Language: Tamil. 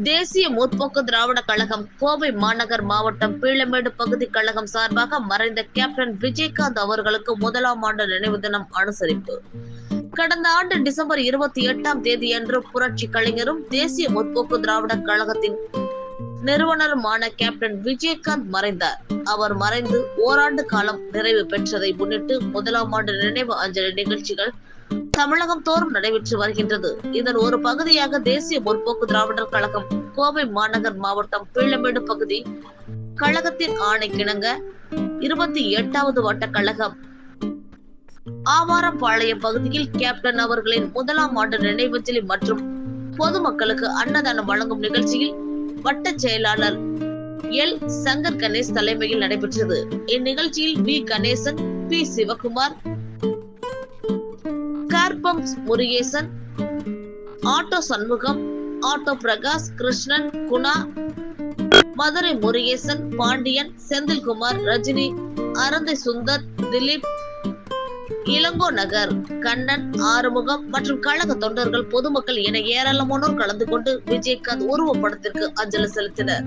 தேசிய முற்போக்கு திராவிட கழகம் கோவை மாநகர் மாவட்டம் பீளமேடு பகுதி கழகம் சார்பாக மறைந்த கேப்டன் விஜயகாந்த் அவர்களுக்கு 1ஆம் ஆண்டு நினைவு தினம் அனுசரிப்பு. கடந்த ஆண்டு டிசம்பர் 28ஆம் தேதியன்று புரட்சி கலைஞரும் தேசிய முற்போக்கு திராவிட கழகத்தின் நிறுவனருமான கேப்டன் விஜயகாந்த் மறைந்தார். அவர் மறைந்து ஓராண்டு காலம் நிறைவு பெற்றதை முன்னிட்டு 1ஆம் ஆண்டு நினைவு அஞ்சலி நிகழ்ச்சிகள் தமிழகம் தோறும் நடைபெற்று வருகின்றது. இதன் ஒரு பகுதியாக தேசிய முற்போக்கு திராவிடர் கழகம் கோவை மாநகர் மாவட்டம் பீளமேடு பகுதி கழகத்தின் ஆணைக்கிணங்க 28வது வட்ட கழகம் ஆவாரப்பாளையம் பகுதியில் கேப்டன் அவர்களின் 1ஆம் ஆண்டு நினைவஞ்சலி மற்றும் பொதுமக்களுக்கு அன்னதானம் வழங்கும் நிகழ்ச்சியில் வட்ட செயலாளர் எல் சங்கர் கணேஷ் தலைமையில் நடைபெற்றது. இந்நிகழ்ச்சியில் வி கணேசன், பி சிவகுமார், கார்பம்ஸ் முருகேசன், ஆட்டோ சண்முகம், ஆட்டோ பிரகாஷ், கிருஷ்ணன், குணா, மதுரை முருகேசன், பாண்டியன், செந்தில்குமார், ரஜினி, அரந்தை சுந்தர், திலீப், இளங்கோ நகர், கண்ணன், ஆறுமுகம் மற்றும் கழக தொண்டர்கள், பொதுமக்கள் என ஏராளமானோர் கலந்து கொண்டு விஜயகாந்த் உருவப்படத்திற்கு அஞ்சலி செலுத்தினர்.